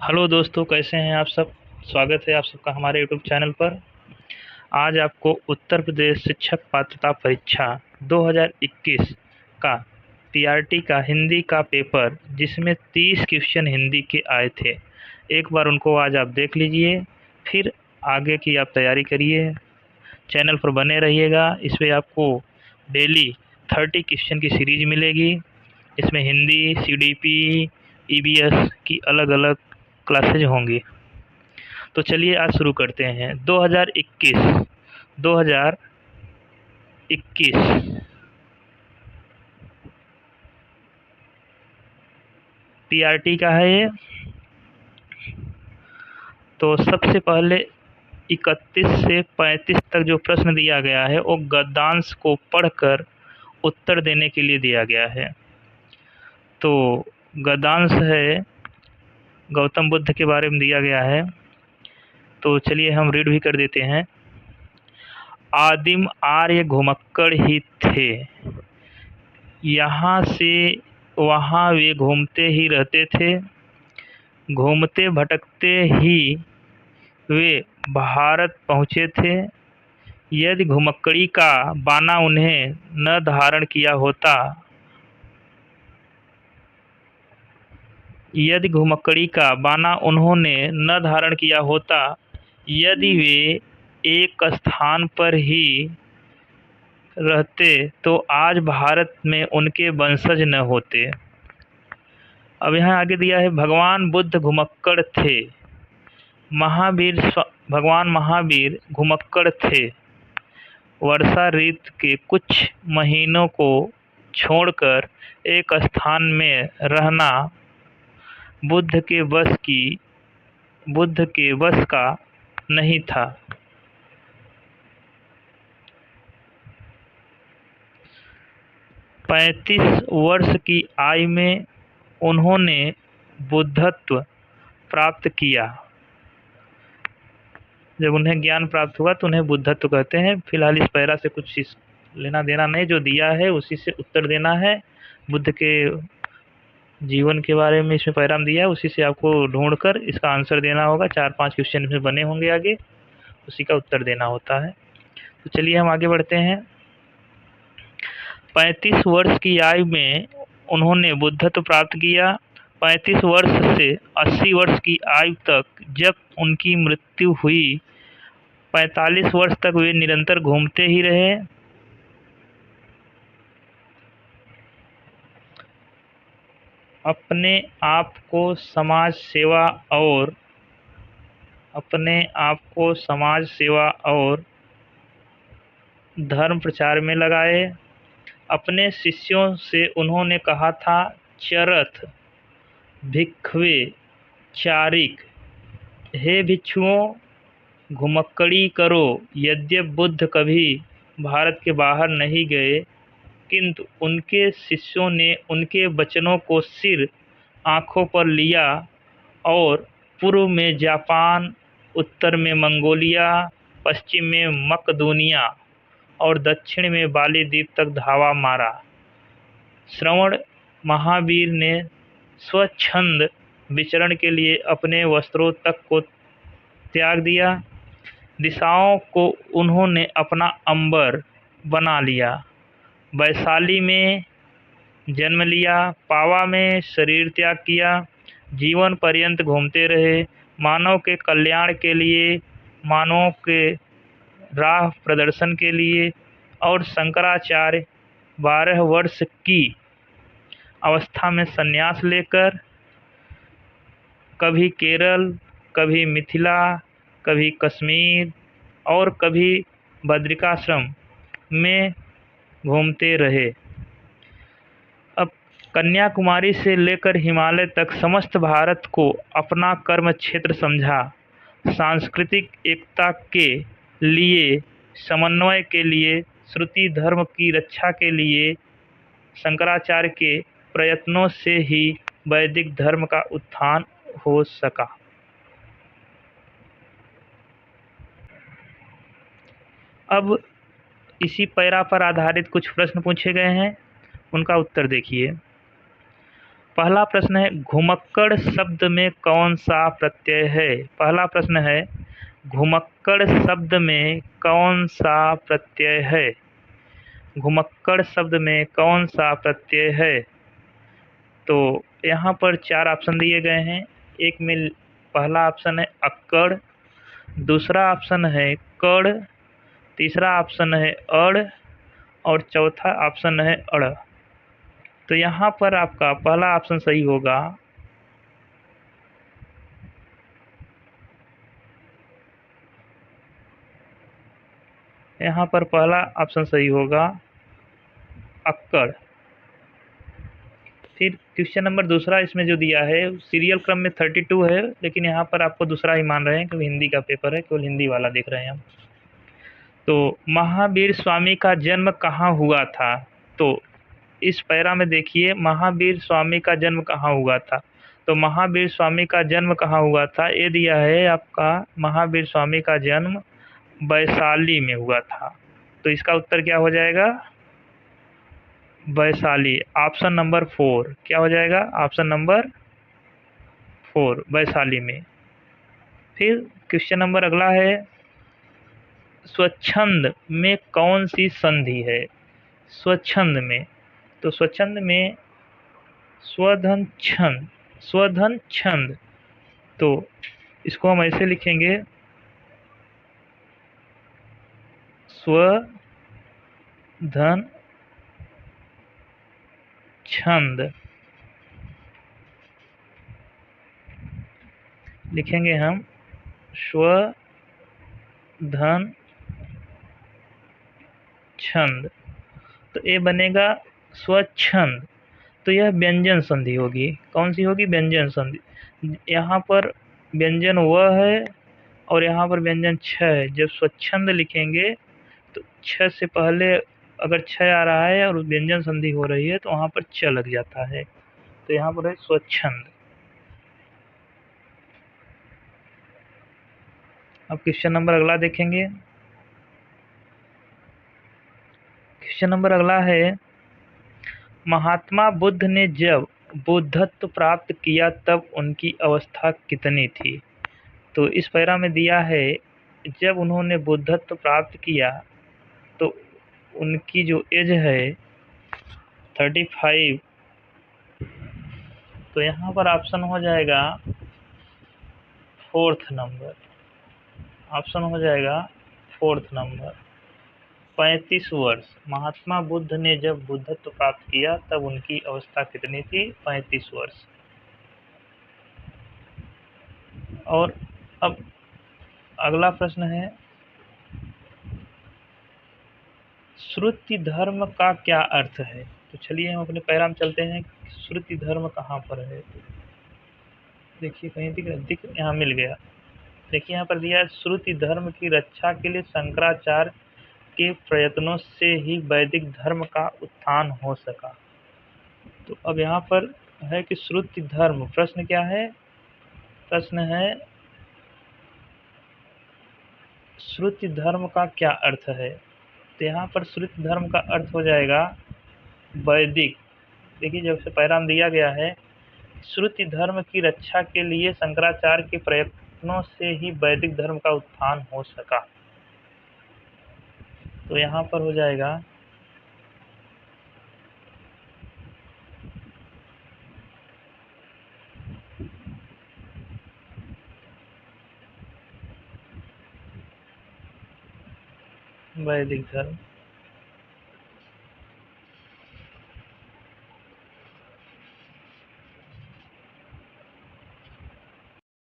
Hello दोस्तों, कैसे हैं आप सब। स्वागत है आप सबका हमारे यूट्यूब चैनल पर। आज आपको उत्तर प्रदेश शिक्षक पात्रता परीक्षा 2021 का पीआरटी का हिंदी का पेपर, जिसमें 30 क्वेश्चन हिंदी के आए थे, एक बार उनको आज आप देख लीजिए। फिर आगे की आप तैयारी करिए। चैनल पर बने रहिएगा। इस पर आपको डेली 30 क्वेश्चन की सीरीज मिलेगी। इसमें हिंदी, सीडीपी, ईवीएस की अलग अलग क्लासेज होंगी। तो चलिए आज शुरू करते हैं। 2021 पीआरटी का है ये। तो सबसे पहले 31 से 35 तक जो प्रश्न दिया गया है वो गद्यांश को पढ़कर उत्तर देने के लिए दिया गया है। तो गद्यांश है, गौतम बुद्ध के बारे में दिया गया है। तो चलिए हम रीड भी कर देते हैं। आदिम आर्य घुमक्कड़ ही थे, यहाँ से वहाँ वे घूमते ही रहते थे। घूमते भटकते ही वे भारत पहुँचे थे। यदि घुमक्कड़ी का बाना उन्हें न धारण किया होता, यदि घुमक्कड़ी का बाना उन्होंने न धारण किया होता, यदि वे एक स्थान पर ही रहते तो आज भारत में उनके वंशज न होते। अब यहाँ आगे दिया है, भगवान बुद्ध घुमक्कड़ थे। भगवान महावीर घुमक्कड़ थे। वर्षा ऋतु के कुछ महीनों को छोड़कर एक स्थान में रहना बुद्ध के वश का नहीं था। पैंतीस वर्ष की आयु में उन्होंने बुद्धत्व प्राप्त किया। जब उन्हें ज्ञान प्राप्त हुआ तो उन्हें बुद्धत्व कहते हैं। फिलहाल इस पैरा से कुछ लेना देना नहीं, जो दिया है उसी से उत्तर देना है। बुद्ध के जीवन के बारे में इसमें पैरा में दिया है, उसी से आपको ढूंढकर इसका आंसर देना होगा। 4-5 क्वेश्चन इसमें बने होंगे, आगे उसी का उत्तर देना होता है। तो चलिए हम आगे बढ़ते हैं। 35 वर्ष की आयु में उन्होंने बुद्धत्व प्राप्त किया। 35 वर्ष से 80 वर्ष की आयु तक जब उनकी मृत्यु हुई, 45 वर्ष तक वे निरंतर घूमते ही रहे। अपने आप को समाज सेवा और धर्म प्रचार में लगाए। अपने शिष्यों से उन्होंने कहा था, चरथ भिक्खवे चारिक, हे भिक्षुओं, घुमक्कड़ी करो। यद्यपि बुद्ध कभी भारत के बाहर नहीं गए, किंतु उनके शिष्यों ने उनके वचनों को सिर आंखों पर लिया और पूर्व में जापान, उत्तर में मंगोलिया, पश्चिम में मकदूनिया और दक्षिण में बाली द्वीप तक धावा मारा। श्रवण महावीर ने स्वच्छंद विचरण के लिए अपने वस्त्रों तक को त्याग दिया। दिशाओं को उन्होंने अपना अंबर बना लिया। वैशाली में जन्म लिया, पावा में शरीर त्याग किया। जीवन पर्यंत घूमते रहे, मानव के कल्याण के लिए, मानव के राह प्रदर्शन के लिए। और शंकराचार्य 12 वर्ष की अवस्था में संन्यास लेकर कभी केरल, कभी मिथिला, कभी कश्मीर और कभी बद्रिकाश्रम में घूमते रहे। अब कन्याकुमारी से लेकर हिमालय तक समस्त भारत को अपना कर्म क्षेत्र समझा। सांस्कृतिक एकता के लिए, समन्वय के लिए, श्रुति धर्म की रक्षा के लिए शंकराचार्य के प्रयत्नों से ही वैदिक धर्म का उत्थान हो सका। अब इसी पैरा पर आधारित कुछ प्रश्न पूछे गए हैं, उनका उत्तर देखिए। पहला प्रश्न है घुमक्कड़ शब्द में कौन सा प्रत्यय है। पहला प्रश्न है घुमक्कड़ शब्द में कौन सा प्रत्यय है। घुमक्कड़ शब्द में कौन सा प्रत्यय है। तो यहाँ पर चार ऑप्शन दिए गए हैं। एक में पहला ऑप्शन है अक्कड़, दूसरा ऑप्शन है कड़, तीसरा ऑप्शन है अड़ और चौथा ऑप्शन है अड़। तो यहाँ पर आपका पहला ऑप्शन सही होगा। यहाँ पर पहला ऑप्शन सही होगा अक्कड़। फिर क्वेश्चन नंबर दूसरा इसमें जो दिया है सीरियल क्रम में 32 है, लेकिन यहाँ पर आपको दूसरा ही मान रहे हैं क्योंकि हिंदी का पेपर है, केवल हिंदी वाला देख रहे हैं हम। तो महावीर स्वामी का जन्म कहाँ हुआ था। तो इस पैरा में देखिए महावीर स्वामी का जन्म कहाँ हुआ था। तो महावीर स्वामी का जन्म कहाँ हुआ था, ये दिया है आपका महावीर स्वामी का जन्म वैशाली में हुआ था। तो इसका उत्तर क्या हो जाएगा, वैशाली। ऑप्शन नंबर 4 क्या हो जाएगा, ऑप्शन नंबर 4 वैशाली में। फिर क्वेश्चन नंबर अगला है स्वच्छंद में कौन सी संधि है। स्वच्छंद में, तो स्वच्छंद में स्वधन छंद, स्वधन छंद। तो इसको हम ऐसे लिखेंगे स्वधन छंद, लिखेंगे हम स्वधन छंद। तो ये बनेगा स्वच्छंद। तो यह व्यंजन संधि होगी। कौन सी होगी, व्यंजन संधि। यहाँ पर व्यंजन व है और यहाँ पर व्यंजन छ है। जब स्वच्छंद लिखेंगे तो छ से पहले अगर छ आ रहा है और व्यंजन संधि हो रही है तो वहाँ पर च लग जाता है। तो यहाँ पर है स्वच्छंद। अब क्वेश्चन नंबर अगला देखेंगे। क्वेश्चन नंबर अगला है महात्मा बुद्ध ने जब बुद्धत्व प्राप्त किया तब उनकी अवस्था कितनी थी। तो इस पैरा में दिया है जब उन्होंने बुद्धत्व प्राप्त किया तो उनकी जो एज है 35। तो यहाँ पर ऑप्शन हो जाएगा 4th नंबर, ऑप्शन हो जाएगा 4th नंबर 35 वर्ष। महात्मा बुद्ध ने जब बुद्धत्व प्राप्त किया तब उनकी अवस्था कितनी थी, 35 वर्ष। और अब अगला प्रश्न है श्रुति धर्म का क्या अर्थ है। तो चलिए हम अपने पैरा में चलते हैं, श्रुति धर्म कहाँ पर है। देखिए कहीं दिख यहाँ मिल गया। देखिए यहाँ पर दिया है श्रुति धर्म की रक्षा के लिए शंकराचार्य के प्रयत्नों से ही वैदिक धर्म का उत्थान हो सका। तो अब यहाँ पर है कि श्रुति धर्म, प्रश्न क्या है, प्रश्न है श्रुति धर्म का क्या अर्थ है। तो यहाँ पर श्रुति धर्म का अर्थ हो जाएगा वैदिक। देखिए जब से पैराम दिया गया है श्रुति धर्म की रक्षा के लिए शंकराचार्य के प्रयत्नों से ही वैदिक धर्म का उत्थान हो सका। तो यहाँ पर हो जाएगा वैदिक धर्म।